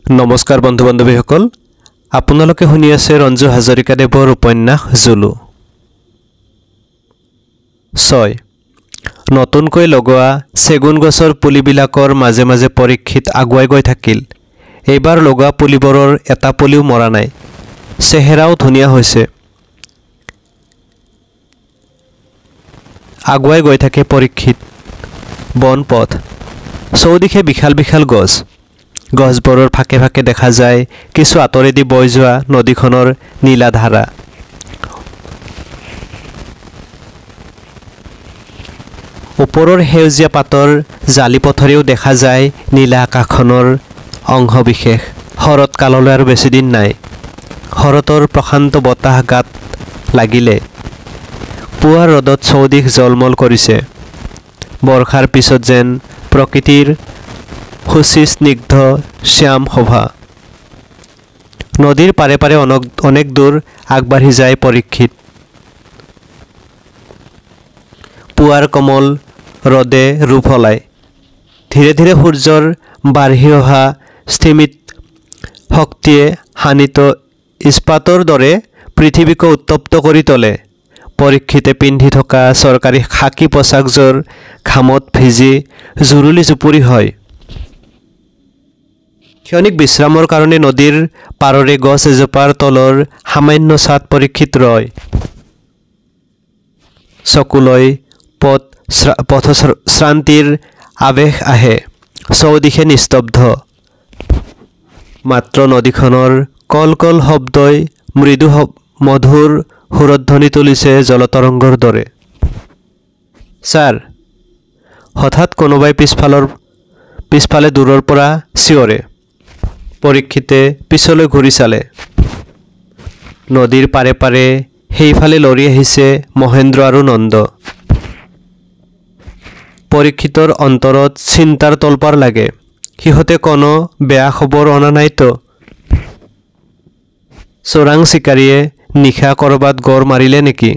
নমস্কাৰ বন্ধু বান্ধৱীসকল আপোনালোকে শুনি আছে ৰঞ্জু হাজৰিকাদেৱৰ উপন্যাস জুলু 6 নতুনকৈ লগোৱা চেগুন গছৰ পুলিবিলাকৰ মাজে মাজে পৰীক্ষিত আগুৱাই গৈ থাকিল এইবাৰ লগোৱা পুলিবোৰৰ এটা পুলিও মৰা নাই চেহেৰাও ধুনীয়া হৈছে আগুৱাই গৈ থাকে পৰীক্ষিত বনপথ চৌদিশে বিশাল বিশাল গছবোৰৰ ফাকে ফাকে দেখা যায় কিছু আতৰেদি বৈ যোৱা নদীখনৰ নীলা ধাৰা ওপৰৰ সেউজীয়া পাতৰ জালি পথৰেও দেখা যায় নীলা আকাশখনৰ অংশ বিশেষ শৰৎ কাললৈ আৰু বেছি দিন নাই শৰতৰ প্ৰশান্ত বতাহ গাত লাগিলে পুৱাৰ ৰ'দত চৌদিশ জলমল কৰিছে বৰ্ষাৰ পিছত যেন প্ৰকৃতিৰ খুচি স্নিগ্ধ শ্যাম শোভা নদীৰ পাৰে পাৰে অনেক দূৰ আগবাঢ়ি যায় পৰীক্ষিত পুৱাৰ কমল ৰদে ৰূপ হলাই ধীৰে ধীৰে সূৰ্যৰ বাঢ়ি অহা স্থিমিত শক্তিয়ে হানিত ইস্পাতৰ দৰে পৃথিৱীক উত্তপ্ত কৰি তোলে পৰীক্ষিতে পিন্ধি থকা চৰকাৰী খাকী পোচাকযোৰ ঘামত ভিজি জুৰুলি জুপুৰি হয় ক্ষণিক বিশ্ৰামৰ কাৰণে নদীৰ পাৰৰে গছ এজোপাৰ তলৰ সামান্য ছাট পৰীক্ষিত ৰয় চকুলৈ পথশ্ৰান্তিৰ আৱেশ আহে চৌদিশে নিস্তব্ধ মাত্ৰ নদীখনৰ কল কল শব্দই মৃদু মধুৰ সুৰধ্বনি তুলিছে জলতৰংগৰ দৰে ছাৰ হঠাৎ কোনোবাই পিছফালে দূৰৰ পৰা চিঞৰে পৰীক্ষিতে পিছলৈ ঘূৰি চালে নদীৰ পাৰে পাৰে সেইফালে লৰি আহিছে মহেন্দ্ৰ আৰু নন্দ পৰীক্ষিতৰ অন্তৰত চিন্তাৰ তলপাৰ লাগে সিহঁতে কোনো বেয়া খবৰ অনা নাইতো চোৰাং চিকাৰীয়ে নিশা কৰবাত গড় মাৰিলে নেকি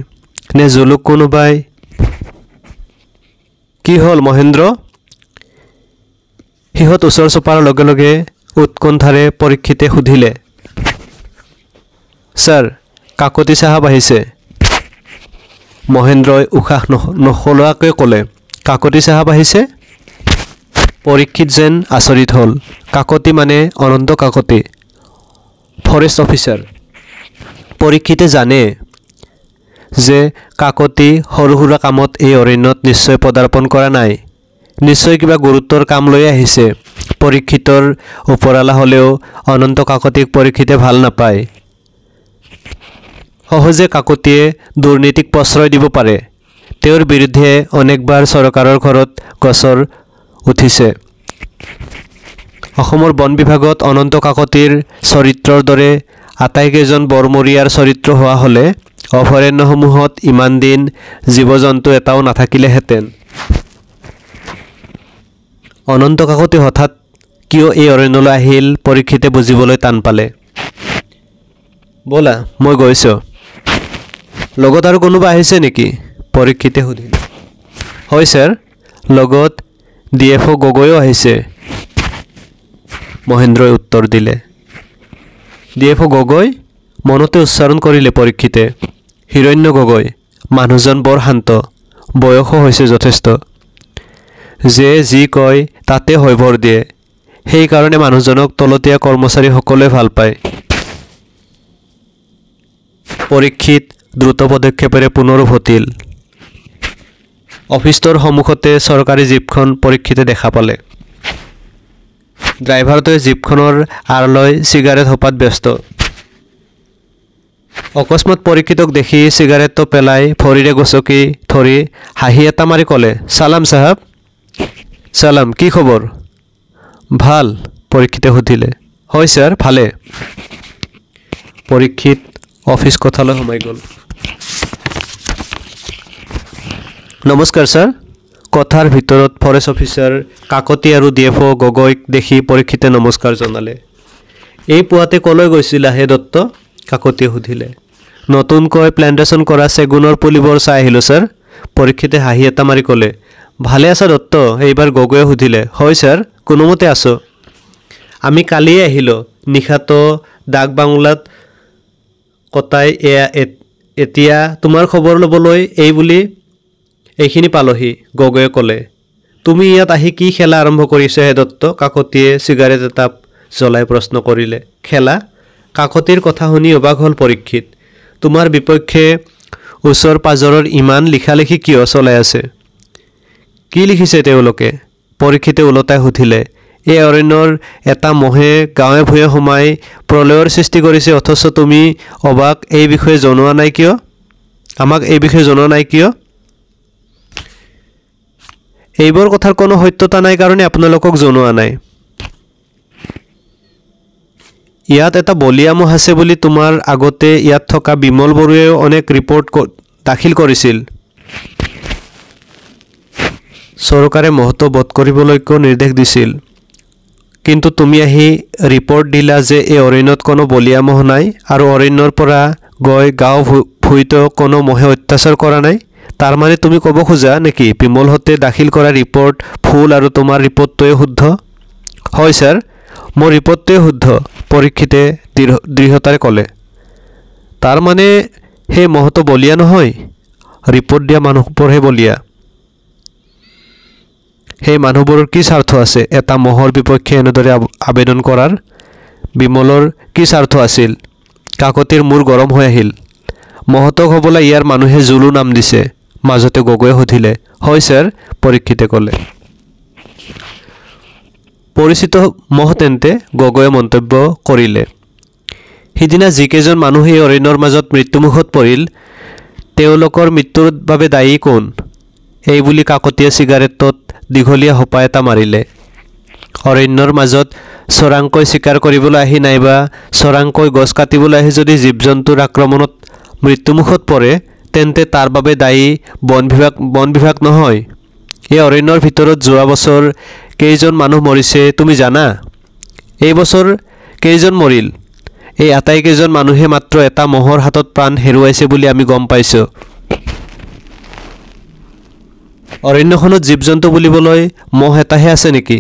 নে জুলুক কোনোবাই কি হ'ল মহেন্দ্ৰ সিহঁত ওচৰ চপাৰ লগে লগে উৎকণ্ঠাৰে পৰীক্ষিতে সুধিলে ছাৰ কাকতি চাহাব আহিছে মহেন্দ্ৰই উশাহ নসলোৱাকৈ ক'লে কাকতি চাহাব আহিছে পৰীক্ষিত যেন আচৰিত হ'ল কাকতি মানে অনন্ত কাকতি ফৰেষ্ট অফিচাৰ পৰীক্ষিতে জানে যে কাকতি সৰু সুৰা কামত এই অৰণ্যত নিশ্চয় পদাৰ্পণ কৰা নাই নিশ্চয় কিবা গুৰুত্বৰ কাম লৈ আহিছে পৰীক্ষিতৰ ওপৰালা হ'লেও অনন্ত কাকতিক পৰীক্ষিতে ভাল নাপায় সহজে কাকতিয়ে দুৰ্নীতিক প্ৰশ্ৰয় দিব পাৰে তেওঁৰ বিৰুদ্ধে অনেকবাৰ চৰকাৰৰ ঘৰত গছৰ উঠিছে অসমৰ বন বিভাগত অনন্ত কাকতিৰ চৰিত্ৰৰ দৰে আটাইকেইজন বৰমৰীয়াৰ চৰিত্ৰ হোৱা হ'লে অভয়াৰণ্যসমূহত ইমান দিন জীৱ জন্তু এটাও নাথাকিলেহেঁতেন অনন্ত কাকতি হঠাৎ কিয় এই অৰণ্যলৈ আহিল পৰীক্ষিতে বুজিবলৈ টান পালে ব'লা মই গৈছোঁ লগত আৰু কোনোবা আহিছে নেকি পৰীক্ষিতে সুধিল হয় ছাৰ লগত DFO গগৈও আহিছে মহেন্দ্ৰই উত্তৰ দিলে DFO গগৈ মনতে উচ্চাৰণ কৰিলে পৰীক্ষিতে হিৰণ্য গগৈ মানুহজন বৰ শান্ত বয়সো হৈছে যথেষ্ট যে যি কয় তাতে হৈভৰ দিয়ে সেইকাৰণে মানুহজনক তলতীয়া কৰ্মচাৰীসকলে ভাল পায় পৰীক্ষিত দ্ৰুত পদক্ষেপেৰে পুনৰ উভতিল অফিচটোৰ সন্মুখতে চৰকাৰী জীপখন পৰীক্ষিতে দেখা পালে ড্ৰাইভাৰটোৱে জীপখনৰ আঁৰলৈ চিগাৰেট সোপাত ব্যস্ত অকস্মাত পৰীক্ষিতক দেখি চিগাৰেটটো পেলাই ভৰিৰে গচকি ধৰি হাঁহি এটা মাৰি ক'লে চালাম চাহাব চালাম কি খবৰ ভাল পৰীক্ষিতে সুধিলে হয় ছাৰ ভালে পৰীক্ষিত অফিচ কোঠালৈ সোমাই গ'ল নমস্কাৰ ছাৰ কোঠাৰ ভিতৰত ফৰেষ্ট অফিচাৰ কাকতি আৰু DFO গগৈক দেখি পৰীক্ষিতে নমস্কাৰ জনালে এই পুৱাতে কলৈ গৈছিলা হে দত্ত কাকতিয়ে সুধিলে নতুনকৈ প্লেণ্টেশ্যন কৰা চেগুনৰ পুলিবোৰ চাই আহিলোঁ ছাৰ পৰীক্ষিতে হাঁহি এটা মাৰি ক'লে ভালে আছা দত্ত এইবাৰ গগৈয়ে সুধিলে হয় ছাৰ কোনোমতে আছোঁ আমি কালিয়ে আহিলোঁ। নিশাটো ডাক বাংলাত কটাই এতিয়া তোমাৰ খবৰ ল'বলৈ এই বুলি এইখিনি পালোহি, গগৈয়ে ক'লে। তুমি ইয়াত আহি কি খেলা আৰম্ভ কৰিছে হে দত্ত? কাকতিয়ে চিগাৰেট এটা জ্বলাই প্ৰশ্ন কৰিলে। খেলা? কাকতিৰ কথা শুনি অবাক হ'ল পৰীক্ষিত। তোমাৰ বিপক্ষে ওচৰ পাজৰৰ ইমান লিখালিখি কিয় চলাই আছে? কি লিখিছে তেওঁলোকে? পৰীক্ষিতে ওলটাই সুধিলে। এই অৰণ্যৰ এটা মহে গাঁৱে ভূঞে সোমাই প্ৰলয়ৰ সৃষ্টি কৰিছে, অথচ তুমি অবাক এই বিষয়ে জনোৱা নাই কিয়? আমাক এই বিষয়ে জনোৱা নাই কিয়? এইবোৰ কথাৰ কোনো সত্যতা নাই কাৰণে আপোনালোকক জনোৱা নাই। ইয়াত এটা বলিয়া মহ আছে বুলি তোমাৰ আগতে ইয়াত থকা বিমল বৰুৱেও অনেক ৰিপৰ্ট দাখিল কৰিছিল। চৰকাৰে মহটো বধ কৰিবলৈকো নিৰ্দেশ দিছিল। কিন্তু তুমি আহি ৰিপৰ্ট দিলা যে এই অৰণ্যত কোনো বলিয়া মহ নাই আৰু অৰণ্যৰ পৰা গৈ গাঁও ভূঁইতো কোনো মহে অত্যাচাৰ কৰা নাই। তাৰ মানে তুমি ক'ব খোজা নেকি বিমলহঁতে দাখিল কৰা ৰিপৰ্ট ভুল আৰু তোমাৰ ৰিপৰ্টটোৱে শুদ্ধ? হয় ছাৰ, মোৰ ৰিপৰ্টটোৱে শুদ্ধ, পৰীক্ষিতে দৃঢ়তাৰে ক'লে। তাৰ মানে সেই মহটো বলিয়া নহয়? ৰিপৰ্ট দিয়া মানুহবোৰহে বলিয়া। সেই মানুহবোৰৰ কি স্বাৰ্থ আছে এটা মহৰ বিপক্ষে এনেদৰে আবেদন কৰাৰ? বিমলৰ কি স্বাৰ্থ আছিল? কাকতিৰ মূৰ গৰম হৈ আহিল। মহতক হ'বলৈ ইয়াৰ মানুহে জুলু নাম দিছে। মাজতে গগৈয়ে সুধিলে। হয় ছাৰ, পৰীক্ষিতে ক'লে। পৰিচিত মহ তেন্তে? গগৈয়ে মন্তব্য কৰিলে। সিদিনা যিকেইজন মানুহ এই অৰণ্যৰ মাজত মৃত্যুমুখত পৰিল, তেওঁলোকৰ মৃত্যুৰ বাবে দায়ী কোন? এই বুলি কাকতিয়ে চিগাৰেটত দীঘলীয়া হোপা এটা মাৰিলে। অৰণ্যৰ মাজত চোৰাংকৈ চিকাৰ কৰিবলৈ আহি নাইবা চোৰাংকৈ গছ কাটিবলৈ আহি যদি জীৱ জন্তুৰ আক্ৰমণত মৃত্যুমুখত পৰে, তেন্তে তাৰ বাবে দায়ী বন বিভাগ নহয়। এই অৰণ্যৰ ভিতৰত যোৱা বছৰ কেইজন মানুহ মৰিছে তুমি জানা? এই বছৰ কেইজন মৰিল? এই আটাইকেইজন মানুহে মাত্ৰ এটা মহৰ হাতত প্ৰাণ হেৰুৱাইছে বুলি আমি গম পাইছোঁ। অৰণ্যখনত জীৱ জন্তু বুলিবলৈ মহ এটাহে আছে নেকি?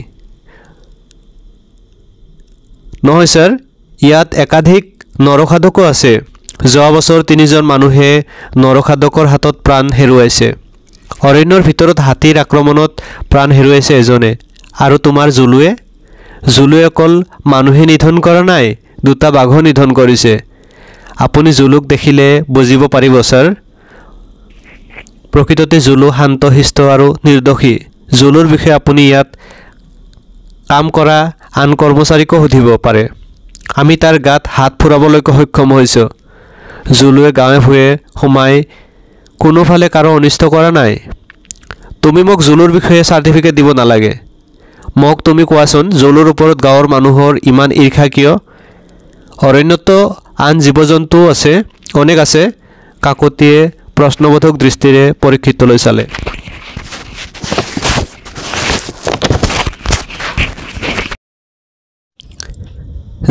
নহয় ছাৰ, ইয়াত একাধিক নৰসাধকো আছে। যোৱা বছৰ 3জন মানুহে নৰসাধকৰ হাতত প্ৰাণ হেৰুৱাইছে। অৰণ্যৰ ভিতৰত হাতীৰ আক্ৰমণত প্ৰাণ হেৰুৱাইছে এজনে। আৰু তোমাৰ জুলুৱে? জুলুৱে অকল মানুহে নিধন কৰা নাই, 2টা বাঘো নিধন কৰিছে। আপুনি জুলুক দেখিলে বুজিব পাৰিব ছাৰ। প্ৰকৃততে জুলু শান্ত শিষ্ট আৰু নিৰ্দোষী। জুলুৰ বিষয়ে আপুনি ইয়াত কাম কৰা আন কৰ্মচাৰীকো সুধিব পাৰে। আমি তাৰ গাত হাত ফুৰাবলৈকো সক্ষম হৈছোঁ। জুলুৱে গাঁৱে ভূঞে সোমাই কোনোফালে কাৰো অনিষ্ট কৰা নাই। তুমি মোক জুলুৰ বিষয়ে চাৰ্টিফিকেট দিব নালাগে। মোক তুমি কোৱাচোন, জুলুৰ ওপৰত গাঁৱৰ মানুহৰ ইমান ঈৰ্ষা কিয়? অৰণ্যতো আন জীৱ জন্তুও আছে, অনেক আছে। কাকতিয়ে প্ৰশ্নবোধক দৃষ্টিৰে পৰীক্ষিতলৈ চালে।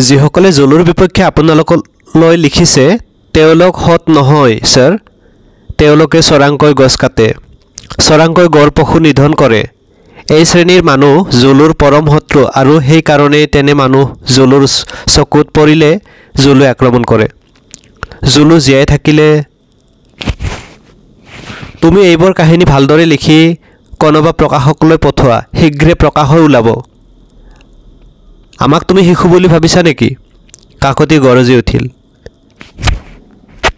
যিসকলে জুলুৰ বিপক্ষে আপোনালোকলৈ লিখিছে তেওঁলোক সৎ নহয় ছাৰ। তেওঁলোকে চোৰাংকৈ গছ কাটে, চোৰাংকৈ গড় পশু নিধন কৰে। এই শ্ৰেণীৰ মানুহ জুলুৰ পৰম শত্ৰু আৰু সেইকাৰণেই তেনে মানুহ জুলুৰ চকুত পৰিলে জুলুৱে আক্ৰমণ কৰে। জুলু জীয়াই থাকিলে তুমি এইবোৰ কাহিনী ভালদৰে লিখি কোনোবা প্ৰকাশকলৈ পঠোৱা, শীঘ্ৰে প্ৰকাশ হৈ ওলাব। আমাক তুমি শিশু বুলি ভাবিছা নেকি? কাকতি গৰজি উঠিল।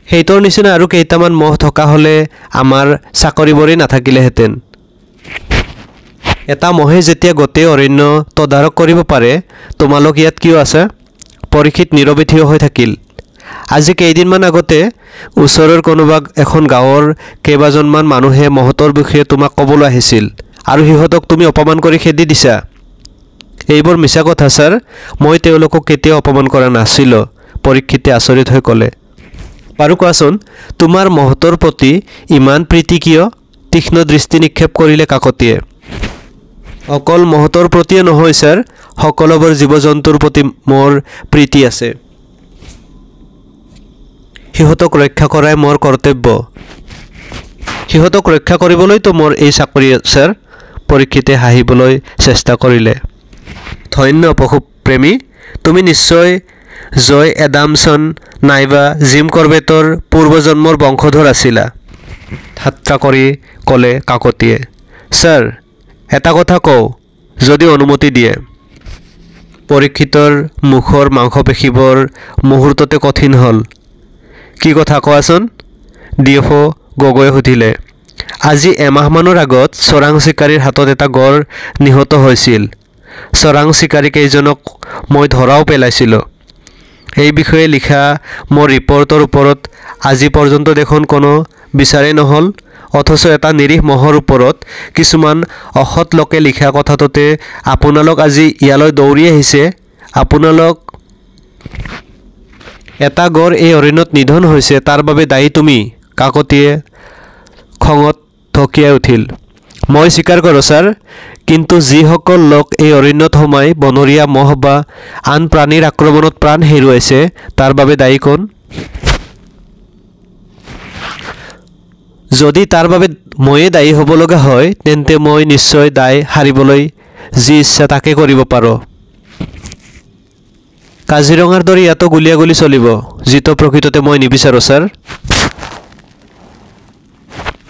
সেইটোৰ নিচিনা আৰু কেইটামান মহ থকা হ'লে আমাৰ চাকৰিবোৰেই নাথাকিলেহেঁতেন। এটা মহে যেতিয়া গোটেই অৰণ্য তদাৰক কৰিব পাৰে, তোমালোক ইয়াত কিয় আছা? পৰীক্ষিত নীৰৱে থিয় হৈ থাকিল। আজি কেইদিনমান আগতে ওচৰৰ কোনোবা এখন গাঁৱৰ কেইবাজনমান মানুহে মহতৰ বিষয়ে তোমাক ক'বলৈ আহিছিল আৰু সিহঁতক তুমি অপমান কৰি খেদি দিছা। এইবোৰ মিছা কথা ছাৰ, মই তেওঁলোকক কেতিয়াও অপমান কৰা নাছিলোঁ, পৰীক্ষিতে আচৰিত হৈ ক'লে। বাৰু কোৱাচোন, তোমাৰ মহতৰ প্ৰতি ইমান প্ৰীতি কিয়? তীক্ষ্ণ দৃষ্টি নিক্ষেপ কৰিলে কাকতিয়ে। অকল মহতৰ প্ৰতিয়ে নহয় ছাৰ, সকলোবোৰ জীৱ জন্তুৰ প্ৰতি মোৰ প্ৰীতি আছে। সিহঁতক ৰক্ষা কৰাই মোৰ কৰ্তব্য। সিহঁতক ৰক্ষা কৰিবলৈতো মোৰ এই চাকৰি ছাৰ, পৰীক্ষিতে হাঁহিবলৈ চেষ্টা কৰিলে। ধন্য পশুপ্ৰেমী, তুমি নিশ্চয় জয় এডামছন নাইবা জিম কৰবেটৰ পূৰ্বজন্মৰ বংশধৰ আছিলা। ঠাট্টা কৰি ক'লে কাকতিয়ে। ছাৰ, এটা কথা কওঁ, যদি অনুমতি দিয়ে। পৰীক্ষিতৰ মুখৰ মাংসপেশীবোৰ মুহূৰ্ততে কঠিন হ'ল। কি কথা কোৱাচোন? ডিএফঅ গগৈয়ে সুধিলে। আজি এমাহমানৰ আগত চোৰাং চিকাৰীৰ হাতত এটা গড় নিহত হৈছিল। চোৰাং চিকাৰীকেইজনক মই ধৰাও পেলাইছিলোঁ। এই বিষয়ে লিখা মোৰ ৰিপৰ্টৰ ওপৰত আজি পৰ্যন্ত দেখোন কোনো বিচাৰেই নহ'ল, অথচ এটা নিৰীহ মহৰ ওপৰত কিছুমান অসৎ লোকে লিখা কথাটোতে আপোনালোক আজি ইয়ালৈ দৌৰি আহিছে। আপোনালোক এটা গড় এই অৰণ্যত নিধন হৈছে, তাৰ বাবে দায়ী তুমি। কাকতিয়ে খঙত ঢকিয়াই উঠিল। মই স্বীকাৰ কৰোঁ ছাৰ, কিন্তু যিসকল লোক এই অৰণ্যত সোমাই বনৰীয়া মহ বা আন প্ৰাণীৰ আক্ৰমণত প্ৰাণ হেৰুৱাইছে তাৰ বাবে দায়ী কোন? যদি তাৰ বাবে ময়ে দায়ী হ'ব লগা হয়, তেন্তে মই নিশ্চয় দায় সাৰিবলৈ যি ইচ্ছা তাকে কৰিব পাৰোঁ। কাজিৰঙাৰ দৰে ইয়াতো গুলীয়াগুলী চলিব, যিটো প্ৰকৃততে মই নিবিচাৰোঁ ছাৰ।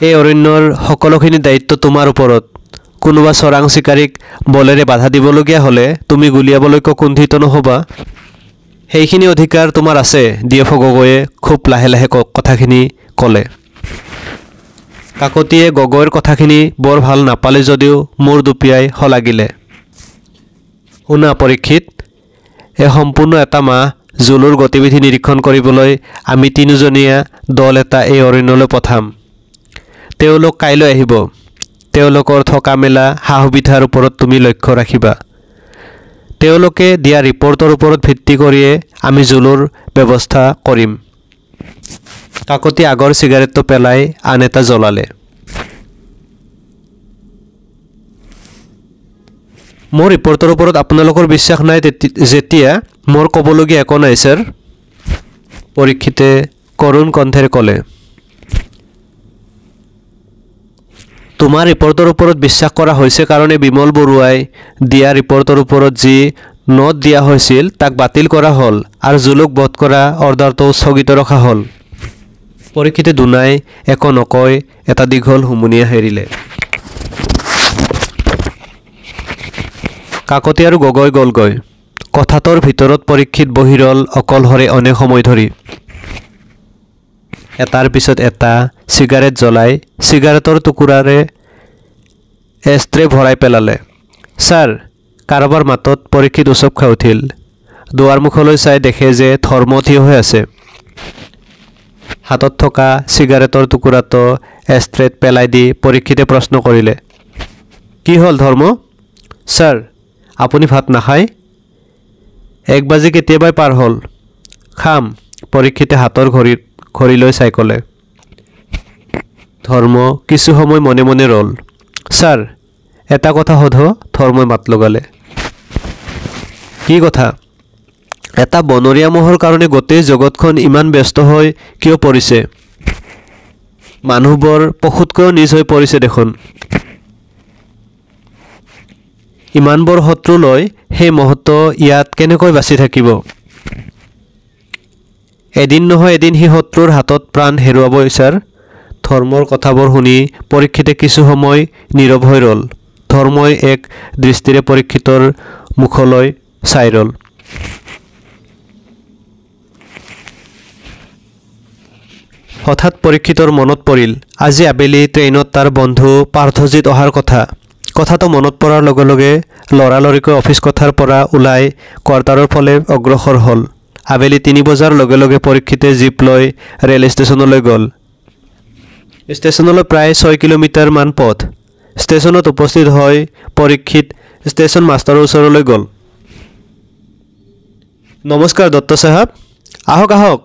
এই অৰণ্যৰ সকলোখিনি দায়িত্ব তোমাৰ ওপৰত। কোনোবা চোৰাং চিকাৰীক বলেৰে বাধা দিবলগীয়া হ'লে তুমি গুলীয়াবলৈকো কুণ্ঠিত নহ'বা। সেইখিনি অধিকাৰ তোমাৰ আছে, ডিএফঅ গগৈয়ে খুব লাহে লাহে কথাখিনি ক'লে। কাকতিয়ে গগৈৰ কথাখিনি বৰ ভাল নাপালে যদিও মূৰ দুপিয়াই শলাগিলে। শুনা পৰীক্ষিত, এই সম্পূৰ্ণ এটা মাহ জুলুৰ গতিবিধি নিৰীক্ষণ কৰিবলৈ আমি তিনিজনীয়া দল এটা এই অৰণ্যলৈ পঠাম। তেওঁলোক কাইলৈ আহিব। তেওঁলোকৰ থকা মেলা সা সুবিধাৰ ওপৰত তুমি লক্ষ্য ৰাখিবা। তেওঁলোকে দিয়া ৰিপৰ্টৰ ওপৰত ভিত্তি কৰিয়ে আমি জুলুৰ ব্যৱস্থা কৰিম। কাকতি আগৰ চিগাৰেটটো পেলাই আন এটা জ্বলালে। মোৰ ৰিপৰ্টৰ ওপৰত আপোনালোকৰ বিশ্বাস নাই যেতিয়া মোৰ ক'বলগীয়া একো নাই ছাৰ, পৰীক্ষিতে কৰুণ কণ্ঠেৰে ক'লে। তোমাৰ ৰিপৰ্টৰ ওপৰত বিশ্বাস কৰা হৈছে কাৰণে বিমল বৰুৱাই দিয়া ৰিপৰ্টৰ ওপৰত যি নোট দিয়া হৈছিল তাক বাতিল কৰা হ'ল আৰু জুলুক বধ কৰা অৰ্ডাৰটো স্থগিত ৰখা হ'ল। পৰীক্ষিতে দুনাই একো নকৈ এটা দীঘল হুমুনিয়া হেৰিলে। কাকতি আৰু গগৈ গ'লগৈ। কথাটোৰ ভিতৰত পৰীক্ষিত বহি ৰ'ল অকলশৰে অনেক সময় ধৰি। এটাৰ পিছত এটা চিগাৰেট জ্বলাই চিগাৰেটৰ টুকুৰাৰে এষ্ট্ৰে ভৰাই পেলালে। ছাৰ, কাৰোবাৰ মাতত পৰীক্ষিত উচপ খাই উঠিল। দুৱাৰমুখলৈ চাই দেখে যে ধৰ্ম থিয় হৈ আছে। হাতত থকা চিগাৰেটৰ টুকুৰাটো এষ্ট্ৰেত পেলাই দি পৰীক্ষিতে প্ৰশ্ন কৰিলে, কি হ'ল ধৰ্ম? ছাৰ, আপুনি ভাত নাখায়? 1 বাজি কেতিয়াবাই পাৰ হ'ল। খাম, পৰীক্ষিতে হাতৰ ঘড়ীলৈ চাই ক'লে। ধৰ্ম কিছু সময় মনে মনে ৰ'ল। ছাৰ, এটা কথা সোধো, ধৰ্মই মাত লগালে। কি কথা? এটা বনৰীয়া মহৰ কাৰণে গোটেই জগতখন ইমান ব্যস্ত হৈ কিয় পৰিছে? মানুহবোৰ পশুতকৈও নিজ হৈ পৰিছে দেখোন। ইমানবোৰ শত্ৰু লৈ সেই মহটো ইয়াত কেনেকৈ বাচি থাকিব? এদিন নহয় এদিন সি শত্ৰুৰ হাতত প্ৰাণ হেৰুৱাবই ছাৰ। ধৰ্মৰ কথাবোৰ শুনি পৰীক্ষিতে কিছু সময় নীৰৱ হৈ ৰ'ল। ধৰ্মই এক দৃষ্টিৰে পৰীক্ষিতৰ মুখলৈ চাই ৰ'ল। হঠাৎ পৰীক্ষিতৰ মনত পৰিল আজি আবেলি ট্ৰেইনত তাৰ বন্ধু পাৰ্থজিত অহাৰ কথা। কথাটো মনত পৰাৰ লগে লগে লৰালৰিকৈ অফিচ কথাৰ পৰা ওলাই কোৱাৰ্টাৰৰ ফালে অগ্ৰসৰ হ'ল। আবেলি 3 বজাৰ লগে লগে পৰীক্ষিতে জীপ লৈ ৰেল ষ্টেচনলৈ গ'ল। ষ্টেচনলৈ প্ৰায় 6 কিলোমিটাৰমান পথ। ষ্টেচনত উপস্থিত হৈ পৰীক্ষিত ষ্টেচন মাষ্টাৰৰ ওচৰলৈ গ'ল। নমস্কাৰ দত্ত চাহাব, আহক আহক।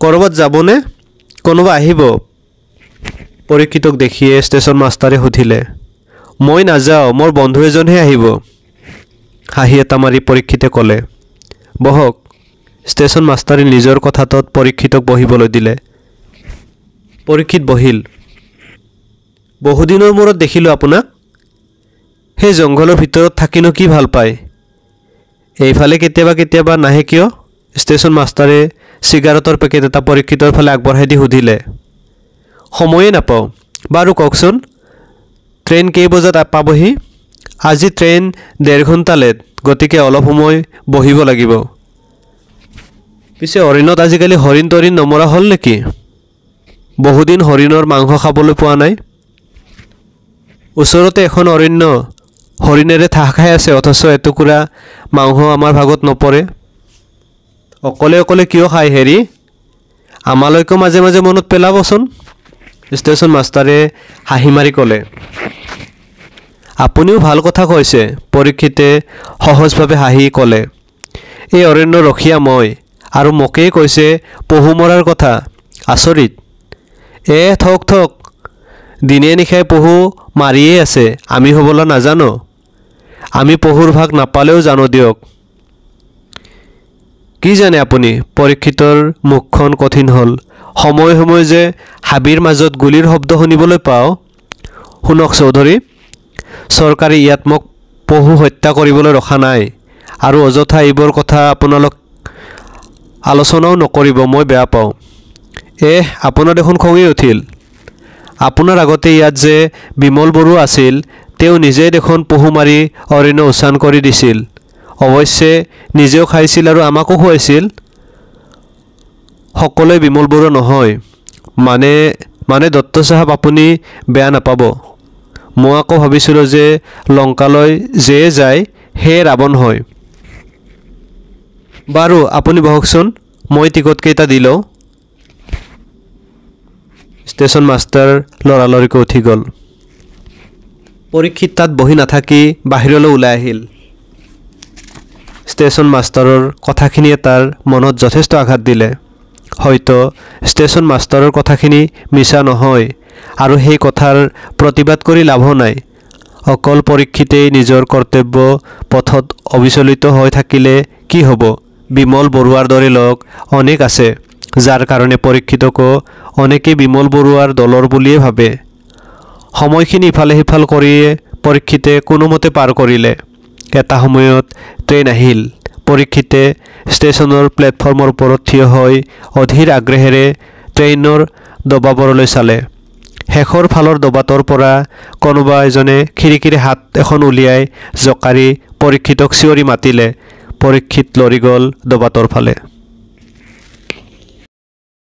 ক'ৰবাত যাবনে? কোনোবা আহিব? পৰীক্ষিতক দেখিয়ে ষ্টেচন মাষ্টাৰে সুধিলে। মই নাযাওঁ, মোৰ বন্ধু এজনহে আহিব। হাঁহি এটা মাৰি পৰীক্ষিতে ক'লে। বহক। ষ্টেচন মাষ্টাৰে নিজৰ কথাটোত পৰীক্ষিতক বহিবলৈ দিলে। পৰীক্ষিত বহিল। বহুদিনৰ মূৰত দেখিলোঁ আপোনাক। সেই জংঘলৰ ভিতৰত থাকিনো কি ভাল পায়? এইফালে কেতিয়াবা কেতিয়াবা নাহে কিয়? ষ্টেচন মাষ্টাৰে চিগাৰেটৰ পেকেট এটা পৰীক্ষিতৰ ফালে আগবঢ়াই দি সুধিলে। সময়ে নাপাওঁ। বাৰু কওকচোন, ট্ৰেইন কেই বজাত পাবহি? আজি ট্ৰেইন 1.5 ঘণ্টা লেট, গতিকে অলপ সময় বহিব লাগিব। পিছে অৰণ্যত আজিকালি হৰিণ তৰিণ নমৰা হ'ল নেকি? বহুদিন হৰিণৰ মাংস খাবলৈ পোৱা নাই। ওচৰতে এখন অৰণ্য, হৰিণেৰে ঠাহ খাই আছে, অথচ এটুকুৰা মাংস আমাৰ ভাগত নপৰে। অকলে অকলে কিয় খায় হেৰি? আমালৈকো মাজে মাজে মনত পেলাবচোন। ষ্টেচন মাষ্টাৰে হাঁহি মাৰি ক'লে। আপুনিও ভাল কথা কৈছে, পৰীক্ষিতে সহজভাৱে হাঁহি ক'লে। এই অৰণ্য ৰখীয়া মই, আৰু মোকেই কৈছে পহু মৰাৰ কথা। আচৰিত। থক থক, দিনে নিশাই পহু মাৰিয়েই আছে, আমি হ'বলৈ নাজানো। আমি পহুৰ ভাগ নাপালেও জানো দিয়ক। কি জানে আপুনি? পৰীক্ষিতৰ মুখখন কঠিন হ'ল। সময়ে সময়ে যে হাবিৰ মাজত গুলীৰ শব্দ শুনিবলৈ পাওঁ। শুনক চৌধুৰী, চৰকাৰে ইয়াত মোক পহু হত্যা কৰিবলৈ ৰখা নাই, আৰু অযথা এইবোৰ কথা আপোনালোক আলোচনাও নকৰিব, মই বেয়া পাওঁ। আপোনাৰ দেখোন খঙেই উঠিল। আপোনাৰ আগতে ইয়াত যে বিমল বৰুৱা আছিল, তেওঁ নিজেই দেখোন পহু মাৰি অৰণ্য উচ্চান কৰি দিছিল। অৱশ্যে নিজেও খাইছিল আৰু আমাকো খুৱাইছিল। সকলোৱে বিমল বৰুৱা নহয়। মানে দত্ত চাহাব, আপুনি বেয়া নাপাব। মই আকৌ ভাবিছিলোঁ যে লংকালৈ যে যায় সেয়ে ৰাৱণ হয়। বাৰু আপুনি বহকচোন, মই টিকটকেইটা দি লওঁ। ষ্টেচন মাষ্টাৰ লৰালৰিকৈ উঠি গ'ল। পৰীক্ষিত তাত বহি নাথাকি বাহিৰলৈ ওলাই আহিল। ষ্টেচন মাষ্টাৰৰ কথাখিনিয়ে তাৰ মনত যথেষ্ট আঘাত দিলে। হয়তো ষ্টেচন মাষ্টাৰৰ কথাখিনি মিছা নহয়, আৰু সেই কথাৰ প্ৰতিবাদ কৰি লাভো নাই। অকল পৰীক্ষিতেই নিজৰ কৰ্তব্য পথত অবিচলিত হৈ থাকিলে কি হ'ব? বিমল বৰুৱাৰ দৰে লোক অনেক আছে, যাৰ কাৰণে পৰীক্ষিতকো অনেকেই বিমল বৰুৱাৰ দলৰ বুলিয়ে ভাবে। সময়খিনি ইফালে সিফাল কৰিয়ে পৰীক্ষিতে কোনোমতে পাৰ কৰিলে। এটা সময়ত ট্ৰেইন আহিল। পৰীক্ষিতে ষ্টেচনৰ প্লেটফৰ্মৰ ওপৰত থিয় হৈ অধীৰ আগ্ৰহেৰে ট্ৰেইনৰ দবাবোৰলৈ চালে। শেষৰ ফালৰ দবাটোৰ পৰা কোনোবা এজনে খিৰিকীৰে হাত এখন উলিয়াই জোকাৰি পৰীক্ষিতক চিঞৰি মাতিলে। পৰীক্ষিত লৰি গ'ল দবাটোৰ ফালে।